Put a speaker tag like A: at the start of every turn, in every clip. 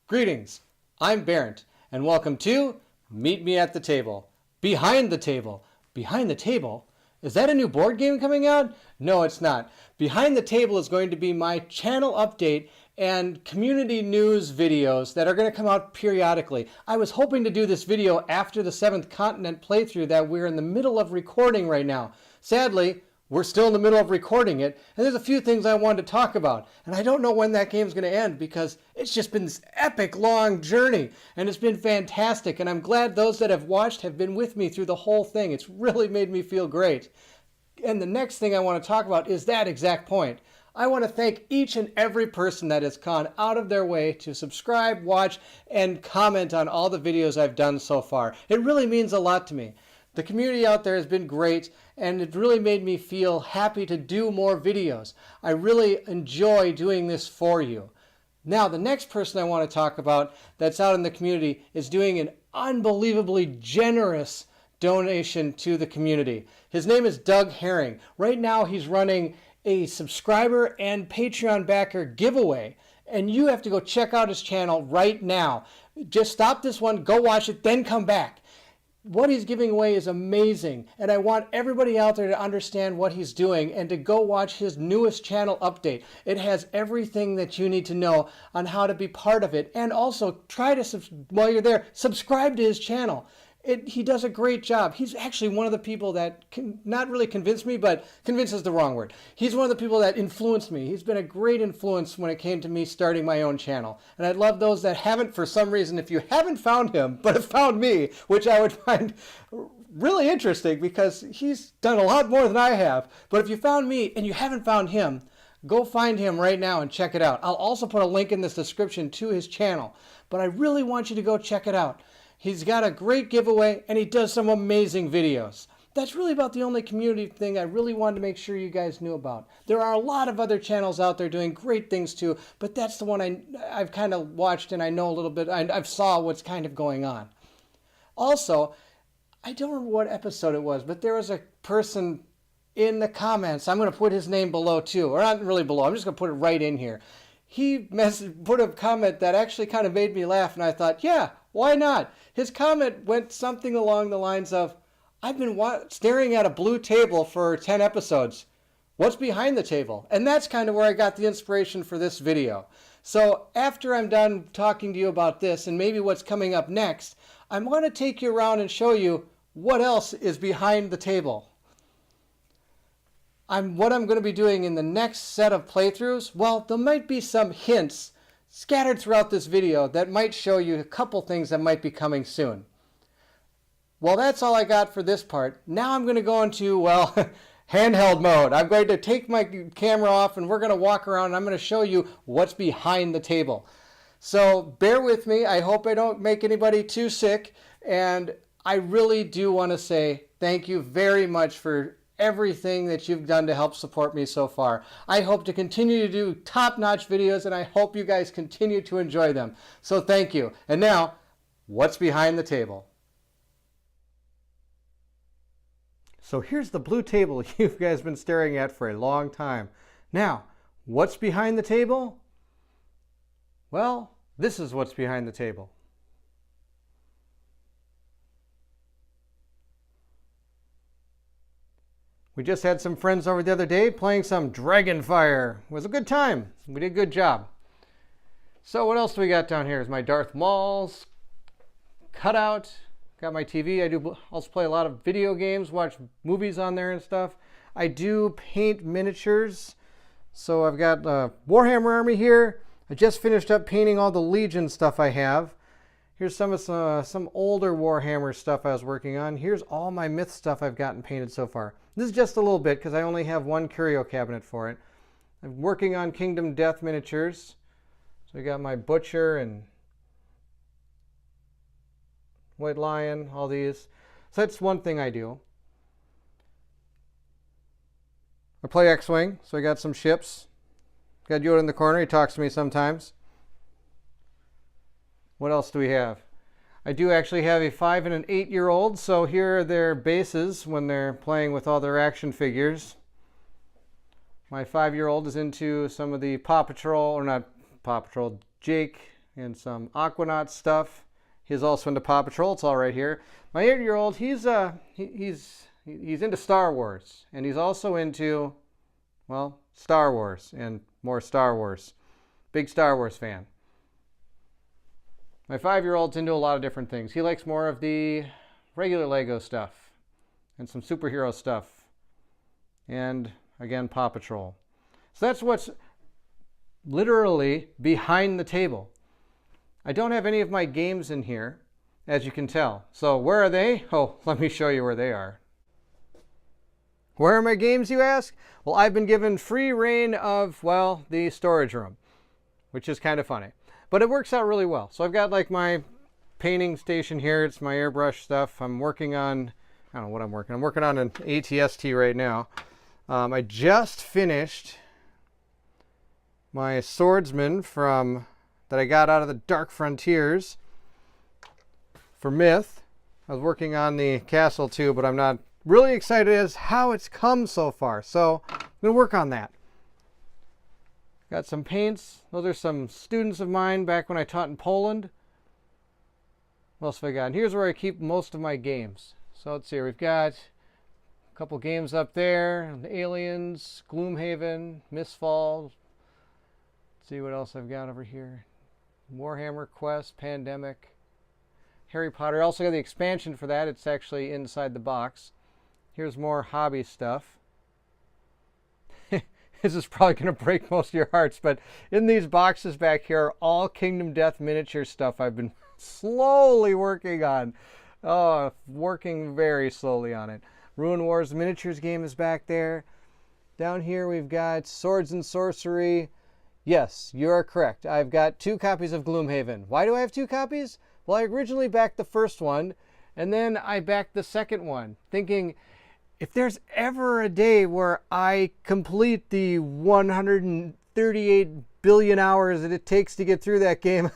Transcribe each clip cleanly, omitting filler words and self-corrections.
A: Greetings, I'm Barrett, and welcome to Meet Me at the Table. Behind the Table. Behind the Table? Is that a new board game coming out? No, it's not. Behind the Table is going to be my channel update and community news videos that are going to come out periodically. I was hoping to do this video after the 7th Continent playthrough that we're in the middle of recording right now. Sadly, we're still in the middle of recording it, and there's a few things I wanted to talk about. And I don't know when that game's going to end because it's just been this epic long journey, and it's been fantastic. And I'm glad those that have watched have been with me through the whole thing. It's really made me feel great. And the next thing I want to talk about is that exact point. I want to thank each and every person that has gone out of their way to subscribe, watch, and comment on all the videos I've done so far. It really means a lot to me. The community out there has been great, and it really made me feel happy to do more videos. I really enjoy doing this for you. Now, the next person I want to talk about that's out in the community is doing an unbelievably generous donation to the community. His name is Doug Herring. Right now, he's running a subscriber and Patreon backer giveaway, and you have to go check out his channel right now. Just stop this one, go watch it, then come back. What he's giving away is amazing, and I want everybody out there to understand what he's doing and to go watch his newest channel update. It has everything that you need to know on how to be part of it, and also try to, while you're there, subscribe to his channel. He does a great job. He's actually one of the people that can not really convince me, but convince is the wrong word. He's one of the people that influenced me. He's been a great influence when it came to me starting my own channel. And I'd love those that haven't, for some reason, if you haven't found him, but have found me, which I would find really interesting because he's done a lot more than I have. But if you found me and you haven't found him, go find him right now and check it out. I'll also put a link in this description to his channel, but I really want you to go check it out. He's got a great giveaway, and he does some amazing videos. That's really about the only community thing I really wanted to make sure you guys knew about. There are a lot of other channels out there doing great things too, but that's the one I've kind of watched and I know a little bit. I've saw what's kind of going on. Also, I don't remember what episode it was, but there was a person in the comments. I'm going to put his name below too, or not really below. I'm just going to put it right in here. He put a comment that actually kind of made me laugh, and I thought, yeah, why not? His comment went something along the lines of, I've been staring at a blue table for 10 episodes. What's behind the table? And that's kind of where I got the inspiration for this video. So after I'm done talking to you about this and maybe what's coming up next, I'm going to take you around and show you what else is behind the table. What I'm going to be doing in the next set of playthroughs, well, there might be some hints scattered throughout this video that might show you a couple things that might be coming soon. Well, that's all I got for this part. Now I'm going to go into, well, handheld mode. I'm going to take my camera off and we're going to walk around and I'm going to show you what's behind the table. So bear with me. I hope I don't make anybody too sick. And I really do want to say thank you very much for everything that you've done to help support me so far. I hope to continue to do top-notch videos, and I hope you guys continue to enjoy them. So thank you. And now, what's behind the table? So here's the blue table you guys been staring at for a long time. Now, what's behind the table? Well, this is what's behind the table. We just had some friends over the other day playing some Dragonfire. It was a good time. We did a good job. So what else do we got down here? Is my Darth Maul's cutout. Got my TV. I do also play a lot of video games, watch movies on there and stuff. I do paint miniatures. So I've got Warhammer Army here. I just finished up painting all the Legion stuff I have. Here's some older Warhammer stuff I was working on. Here's all my Myth stuff I've gotten painted so far. This is just a little bit because I only have one curio cabinet for it. I'm working on Kingdom Death miniatures. So I got my Butcher and White Lion, all these. So that's one thing I do. I play X-Wing, so I got some ships. Got Yoda in the corner, he talks to me sometimes. What else do we have? I do actually have a 5- and an 8-year-old, so here are their bases when they're playing with all their action figures. My 5-year-old is into some of the Paw Patrol, or not Paw Patrol, Jake and some Aquanaut stuff. He's also into Paw Patrol. It's all right here. My 8-year-old, he's into Star Wars, and he's also into, well, Star Wars and more Star Wars. Big Star Wars fan. My 5-year-old's into a lot of different things. He likes more of the regular Lego stuff and some superhero stuff. And again, Paw Patrol. So that's what's literally behind the table. I don't have any of my games in here, as you can tell. So where are they? Oh, let me show you where they are. Where are my games, you ask? Well, I've been given free reign of, well, the storage room, which is kind of funny. But it works out really well. So I've got like my painting station here. It's my airbrush stuff. I'm working on, I don't know what I'm working on. I'm working on an ATST right now. I just finished my swordsman that I got out of the Dark Frontiers for Myth. I was working on the castle too, but I'm not really excited as how it's come so far. So I'm going to work on that. Got some paints. Those are some students of mine back when I taught in Poland. What else have I got? And here's where I keep most of my games. So let's see. We've got a couple games up there. Aliens, Gloomhaven, Mistfall. Let's see what else I've got over here. Warhammer Quest, Pandemic, Harry Potter. I also got the expansion for that. It's actually inside the box. Here's more hobby stuff. This is probably going to break most of your hearts, but in these boxes back here are all Kingdom Death miniature stuff I've been slowly working on. Oh, working very slowly on it. Ruin Wars miniatures game is back there. Down here we've got Swords and Sorcery. Yes, you are correct. I've got 2 copies of Gloomhaven. Why do I have 2 copies? Well, I originally backed the first one, and then I backed the second one, thinking, if there's ever a day where I complete the 138 billion hours that it takes to get through that game,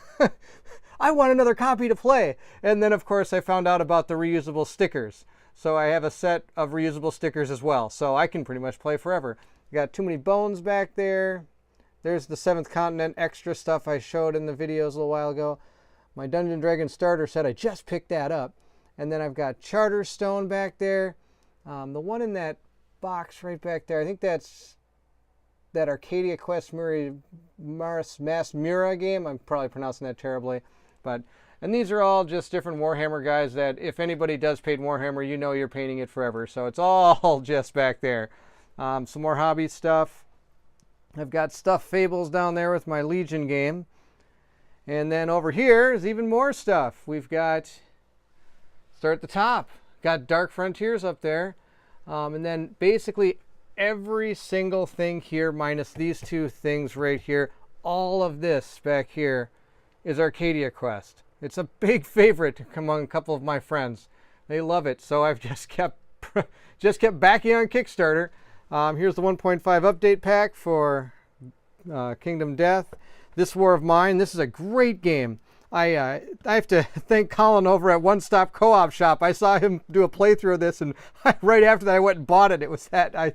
A: I want another copy to play. And then, of course, I found out about the reusable stickers. So I have a set of reusable stickers as well. So I can pretty much play forever. I got Too Many Bones back there. There's the 7th Continent extra stuff I showed in the videos a little while ago. My Dungeon Dragon starter set, I just picked that up. And then I've got Charterstone back there. The one in that box right back there, I think that's that Arcadia Quest Mass Mura game. I'm probably pronouncing that terribly. And these are all just different Warhammer guys that if anybody does paint Warhammer, you know you're painting it forever. So it's all just back there. Some more hobby stuff. I've got Stuffed Fables down there with my Legion game. And then over here is even more stuff. We've got, start at the top. Got Dark Frontiers up there. And then basically every single thing here minus these 2 things right here, all of this back here is Arcadia Quest. It's a big favorite among a couple of my friends. They love it. So I've just kept backing on Kickstarter. Here's the 1.5 update pack for Kingdom Death. This War of Mine, this is a great game. I have to thank Colin over at One Stop Co-op Shop. I saw him do a playthrough of this, and right after that I went and bought it. It was that I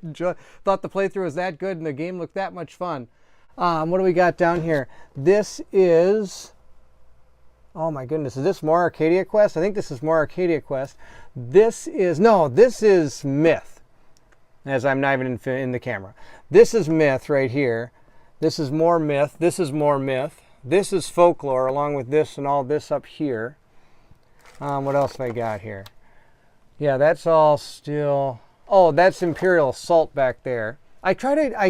A: thought the playthrough was that good, and the game looked that much fun. What do we got down here? This is, oh my goodness, is this more Arcadia Quest? I think this is more Arcadia Quest. This is Myth, as I'm not even in the camera. This is Myth right here. This is more Myth. This is more Myth. This is Folklore, along with this and all this up here. What else have I got here? Yeah, that's all still... Oh, that's Imperial Assault back there. I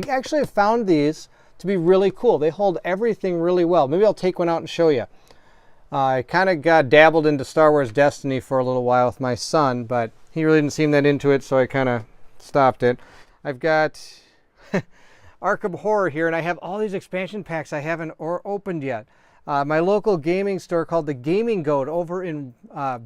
A: actually have found these to be really cool. They hold everything really well. Maybe I'll take one out and show you. I kind of got dabbled into Star Wars Destiny for a little while with my son, but he really didn't seem that into it, so I kind of stopped it. I've got Arkham Horror here, and I have all these expansion packs I haven't opened yet. My local gaming store called the Gaming Goat over in oh,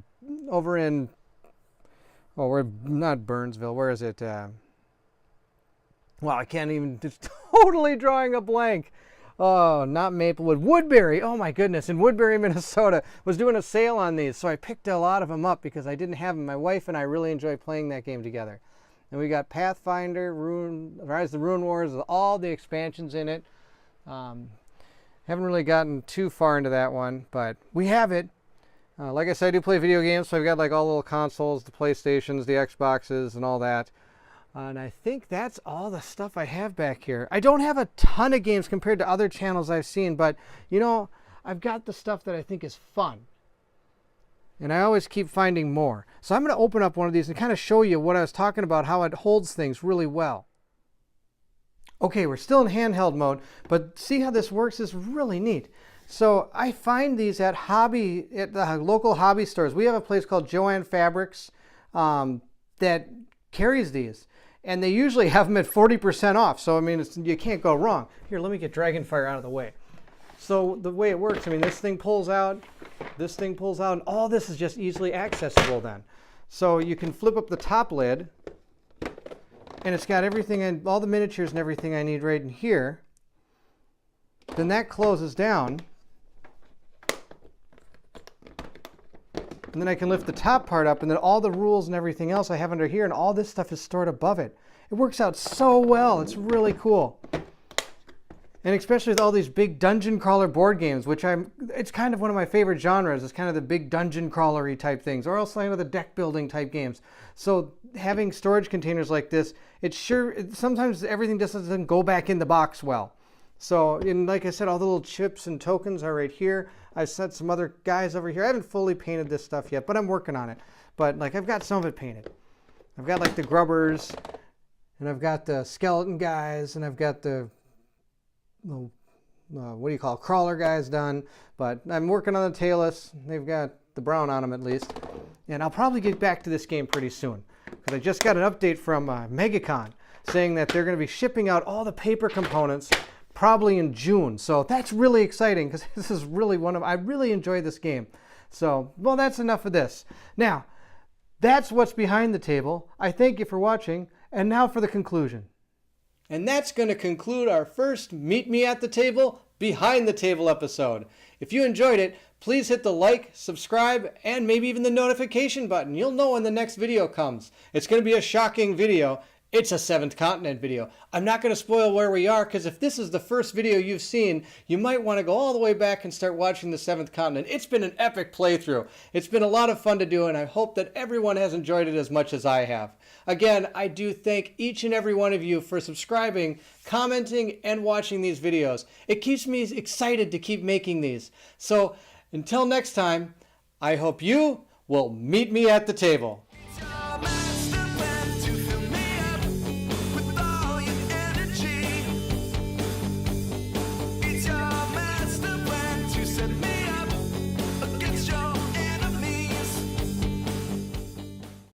A: we're not Burnsville. Where is it? Well, I can't even. Just totally drawing a blank. Oh, not Maplewood. Woodbury. Oh my goodness. In Woodbury, Minnesota, was doing a sale on these, so I picked a lot of them up because I didn't have them. My wife and I really enjoy playing that game together. And we got Pathfinder, Rise of the Ruin Wars, all the expansions in it. Haven't really gotten too far into that one, but we have it. Like I said, I do play video games, so I've got like all the little consoles, the PlayStations, the Xboxes, and all that. And I think that's all the stuff I have back here. I don't have a ton of games compared to other channels I've seen, but you know, I've got the stuff that I think is fun. And I always keep finding more. So I'm going to open up one of these and kind of show you what I was talking about, how it holds things really well. Okay, we're still in handheld mode, but see how this works is really neat. So I find these at the local hobby stores. We have a place called Jo-Ann Fabrics that carries these. And they usually have them at 40% off. So, I mean, you can't go wrong. Here, let me get Dragonfire out of the way. So the way it works, I mean, this thing pulls out, and all this is just easily accessible then. So you can flip up the top lid, and it's got everything, and all the miniatures and everything I need right in here. Then that closes down. And then I can lift the top part up, and then all the rules and everything else I have under here, and all this stuff is stored above it. It works out so well. It's really cool. And especially with all these big dungeon crawler board games, which it's kind of one of my favorite genres. It's kind of the big dungeon crawlery type things, or else the deck building type games. So having storage containers like this, sometimes everything just doesn't go back in the box well. So, and like I said, all the little chips and tokens are right here. I've set some other guys over here. I haven't fully painted this stuff yet, but I'm working on it. But like, I've got some of it painted. I've got like the grubbers, and I've got the skeleton guys, and I've got the crawler guys done. But I'm working on the tailless. They've got the brown on them at least. And I'll probably get back to this game pretty soon, because I just got an update from MegaCon saying that they're going to be shipping out all the paper components probably in June. So that's really exciting, because this is really I really enjoy this game. So, well, that's enough of this. Now, that's what's behind the table. I thank you for watching, and now for the conclusion. And that's going to conclude our first Meet Me at the Table, Behind the Table episode. If you enjoyed it, please hit the like, subscribe, and maybe even the notification button. You'll know when the next video comes. It's going to be a shocking video. It's a Seventh Continent video. I'm not going to spoil where we are, because if this is the first video you've seen, you might want to go all the way back and start watching the Seventh Continent. It's been an epic playthrough. It's been a lot of fun to do, and I hope that everyone has enjoyed it as much as I have. Again, I do thank each and every one of you for subscribing, commenting, and watching these videos. It keeps me excited to keep making these. So until next time, I hope you will meet me at the table.